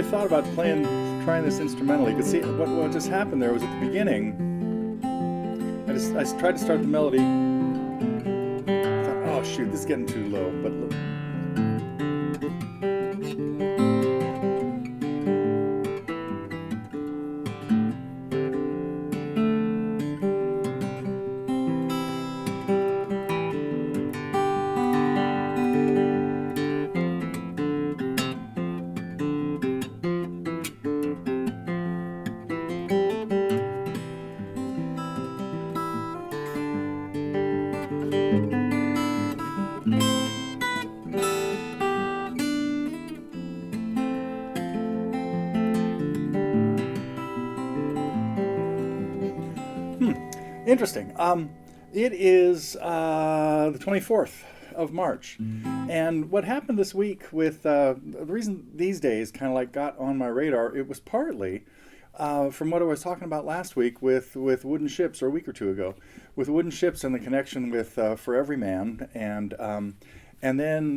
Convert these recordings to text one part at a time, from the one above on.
really thought about trying this instrumentally. You could see what just happened there was at the beginning. I tried to start the melody. I thought, oh shoot, this is getting too low. But look. Interesting. It is the 24th of March. And what happened this week with the reason these days kind of like got on my radar, it was partly from what I was talking about last week with wooden ships, or a week or two ago, with wooden ships and the connection with For Every Man. And then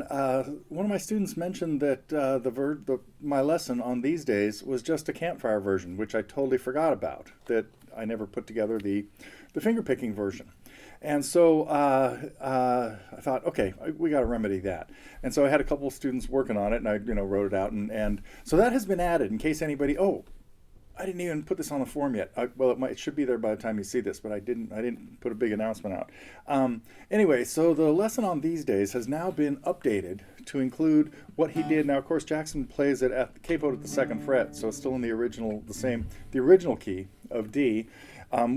one of my students mentioned that my lesson on these days was just a Campfire version, which I totally forgot about, that I never put together the fingerpicking version. And so I thought, okay, we got to remedy that. And so I had a couple of students working on it, and I wrote it out. And so that has been added in case anybody, I didn't even put this on the form yet. It should be there by the time you see this, but I didn't put a big announcement out. Anyway, so the lesson on these days has now been updated to include what he did. Now, of course, Jackson plays it at the capoed at the 2nd fret, so it's still in the original key of D,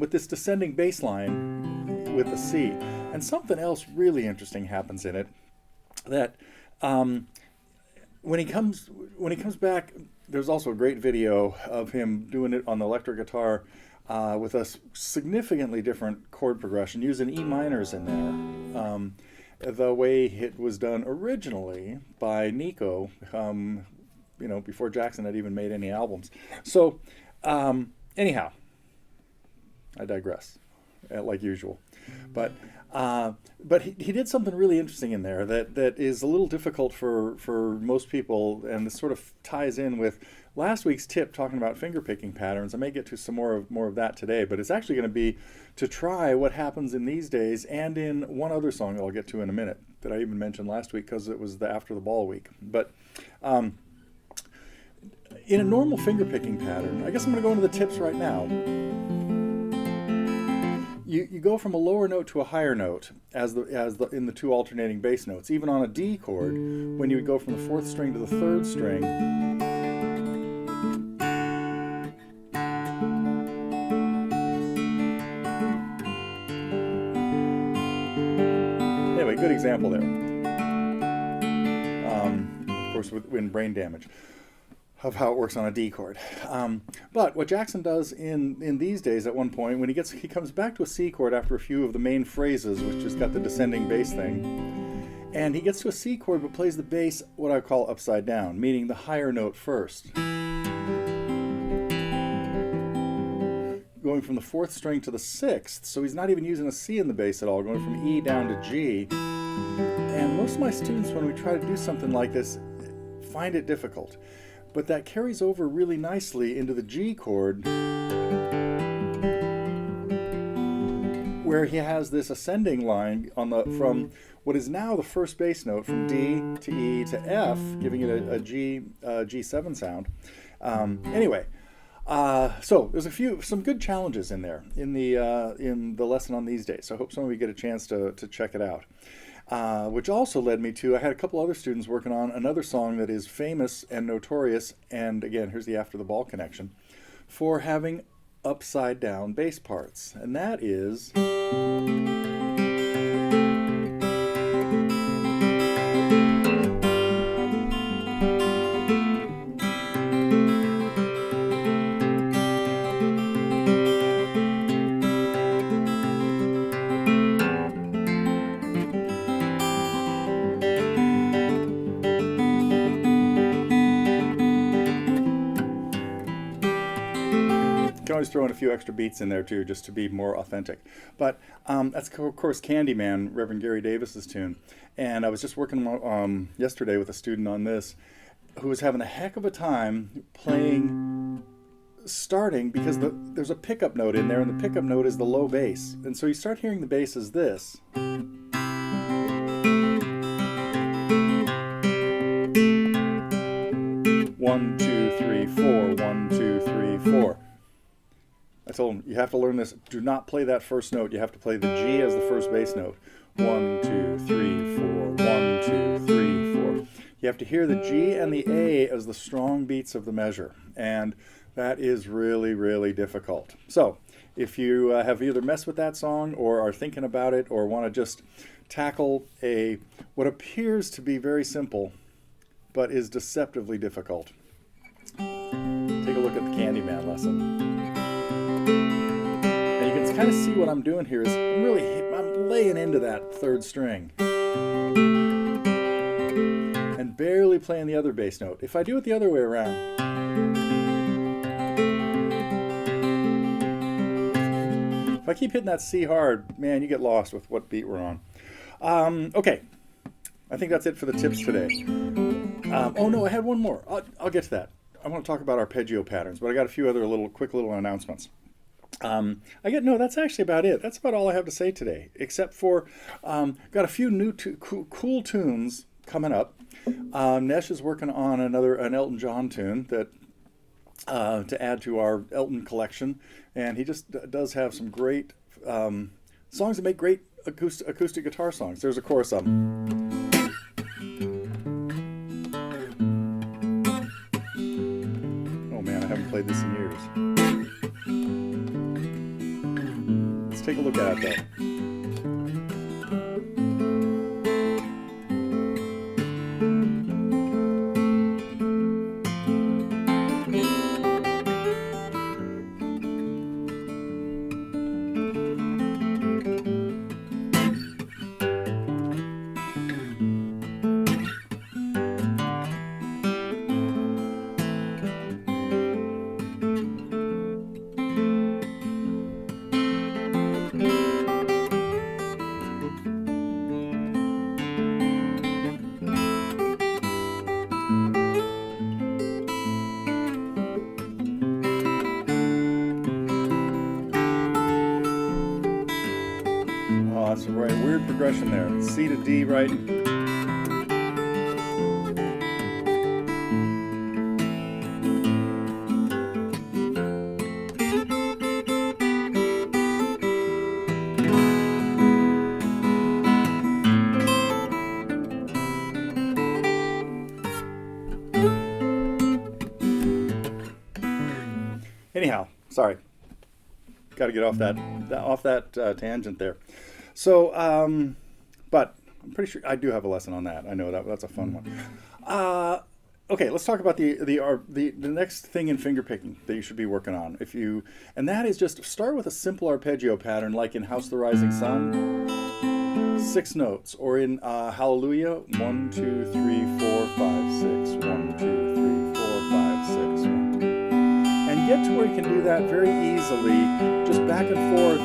with this descending bass line with the C. And something else really interesting happens in it, that when he comes back. There's also a great video of him doing it on the electric guitar with a significantly different chord progression, using E minors in there, the way it was done originally by Nico, before Jackson had even made any albums. So, anyhow, I digress, like usual. But he did something really interesting in there that is a little difficult for most people, and this sort of ties in with last week's tip talking about fingerpicking patterns. I may get to some more of that today, but it's actually going to be to try what happens in these days and in one other song that I'll get to in a minute that I even mentioned last week because it was the After the Ball week. But in a normal fingerpicking pattern, I guess I'm going to go into the tips right now. You go from a lower note to a higher note in the two alternating bass notes. Even on a D chord, when you would go from the 4th string to the 3rd string. Anyway, good example there. Of course, in brain damage, of how it works on a D chord. But what Jackson does in these days at one point, when he comes back to a C chord after a few of the main phrases, which has got the descending bass thing, and he gets to a C chord but plays the bass what I call upside down, meaning the higher note first. Going from the 4th string to the 6th, so he's not even using a C in the bass at all, going from E down to G. And most of my students, when we try to do something like this, find it difficult. But that carries over really nicely into the G chord, where he has this ascending line from what is now the first bass note, from D to E to F, giving it a G7 sound. So there's some good challenges in there in the lesson on these days. So I hope some of you get a chance to check it out. Which also led me to, I had a couple other students working on another song that is famous and notorious, and again, here's the After the Ball connection, for having upside down bass parts. And that is... always throw in a few extra beats in there too, just to be more authentic. But that's of course Candyman, Reverend Gary Davis's tune. And I was just working yesterday with a student on this. who was having a heck of a time playing starting because there's a pickup note in there, and the pickup note is the low bass. And so you start hearing the bass as this. 1, 2, 3, 4, 1, 2, 3, 4. I told him, you have to learn this. Do not play that first note. You have to play the G as the first bass note. 1, 2, 3, 4, 1, 2, 3, 4. You have to hear the G and the A as the strong beats of the measure. And that is really, really difficult. So if you have either messed with that song or are thinking about it or want to just tackle what appears to be very simple but is deceptively difficult, take a look at the Candyman lesson. And you can kind of see what I'm doing here is I'm laying into that third string and barely playing the other bass note. If I do it the other way around, if I keep hitting that C hard, man, you get lost with what beat we're on. Okay, I think that's it for the tips today. Oh no, I had one more. I'll get to that. I want to talk about arpeggio patterns, but I got a few other quick little announcements. That's actually about it. That's about all I have to say today, except for got a few new cool tunes coming up. Nesh is working on an Elton John tune that to add to our Elton collection, and he just does have some great songs that make great acoustic guitar songs. There's a chorus of them. Oh man, I haven't played this in years. Let's take a look at it though. That's a weird progression there. C to D, right? Anyhow, sorry. Got to get off that tangent there. So, but I'm pretty sure I do have a lesson on that. I know that's a fun one. Okay, let's talk about the next thing in fingerpicking that you should be working on. And that is just start with a simple arpeggio pattern, like in House of the Rising Sun, 6 notes, or in Hallelujah, 1, 2, 3, 4, 5, 6, 1, 2, 3, 4, 5, 6, 1. And get to where you can do that very easily, just back and forth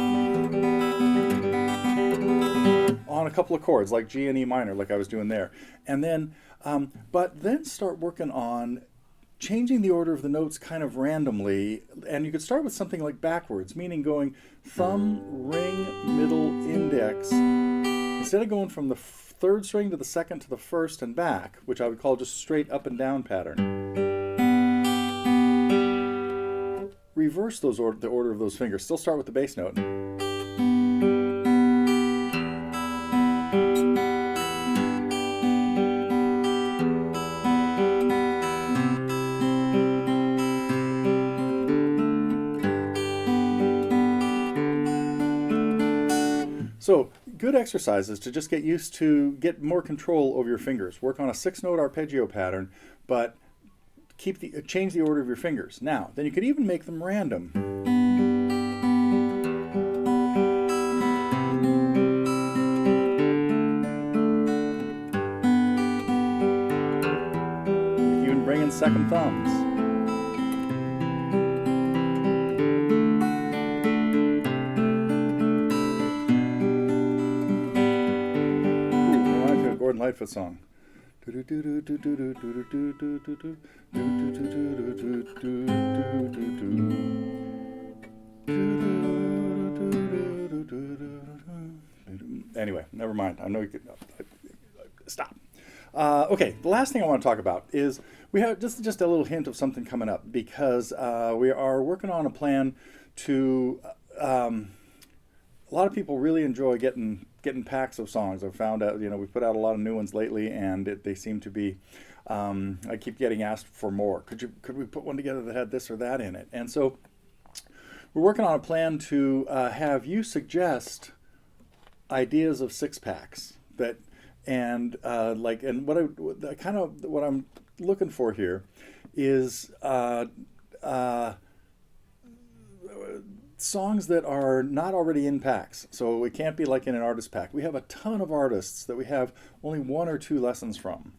on a couple of chords like G and E minor, like I was doing there. And then, but then start working on changing the order of the notes kind of randomly. And you could start with something like backwards, meaning going thumb, ring, middle, index. Instead of going from the 3rd string to the 2nd to the 1st and back, which I would call just straight up and down pattern. Reverse the order of those fingers. Still start with the bass note. So, good exercises to just get more control over your fingers. Work on a 6-note arpeggio pattern, but change the order of your fingers. Now, then you could even make them random. You can bring in second thumbs. Lightfoot song. Anyway, never mind. I know you could stop. Okay, the last thing I want to talk about is we have just a little hint of something coming up, because we are working on a plan to. A lot of people really enjoy getting packs of songs. I've found out, we put out a lot of new ones lately, and they seem to be. I keep getting asked for more. Could we put one together that had this or that in it? And so we're working on a plan to have you suggest ideas of 6-packs that, and what I'm looking for here is songs that are not already in packs. So it can't be like in an artist pack. We have a ton of artists that we have only 1 or 2 lessons from.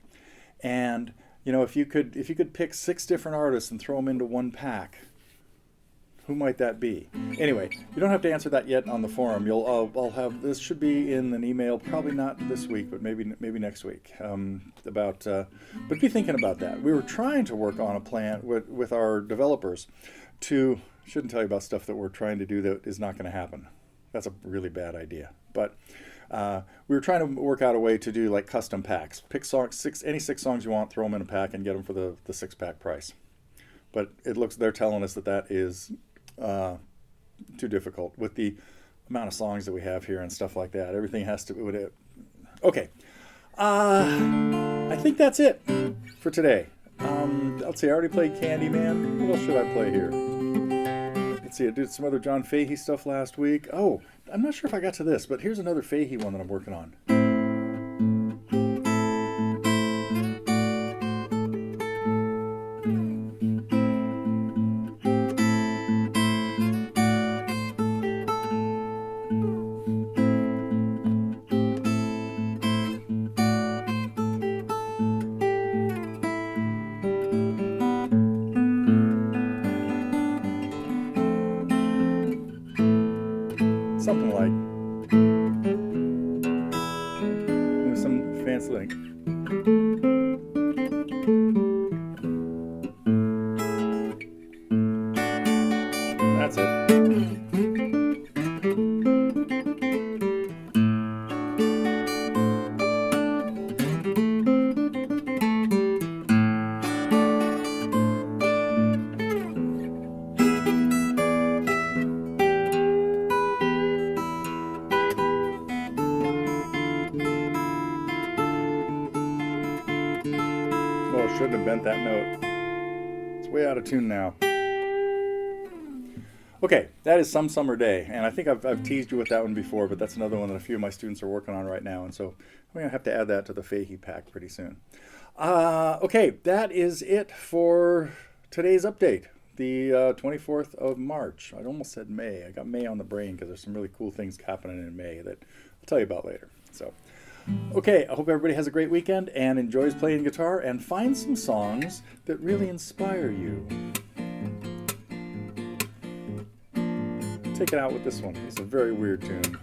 And if you could pick 6 different artists and throw them into one pack, who might that be? Anyway, you don't have to answer that yet on the forum. I'll have this, should be in an email, probably not this week, but maybe next week. But be thinking about that. We were trying to work on a plan with our developers to. Shouldn't tell you about stuff that we're trying to do that is not going to happen. That's a really bad idea. But we were trying to work out a way to do like custom packs. Pick any 6 songs you want, throw them in a pack, and get them for the 6-pack price. But they're telling us that is too difficult with the amount of songs that we have here and stuff like that. Everything has to. Okay. I think that's it for today. Let's see. I already played Candyman. What else should I play here? Let's see, I did some other John Fahey stuff last week. Oh, I'm not sure if I got to this, but here's another Fahey one that I'm working on. Something like with some fancy link. That's it. Shouldn't have bent that note. It's way out of tune now. Okay, that is Some Summer Day, and I think I've teased you with that one before, but that's another one that a few of my students are working on right now, and so I'm going to have to add that to the Fahey pack pretty soon. Okay, that is it for today's update, the 24th of March. I almost said May. I got May on the brain because there's some really cool things happening in May that I'll tell you about later. So. Okay, I hope everybody has a great weekend and enjoys playing guitar and finds some songs that really inspire you. Take it out with this one. It's a very weird tune.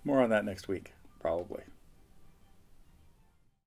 More on that next week.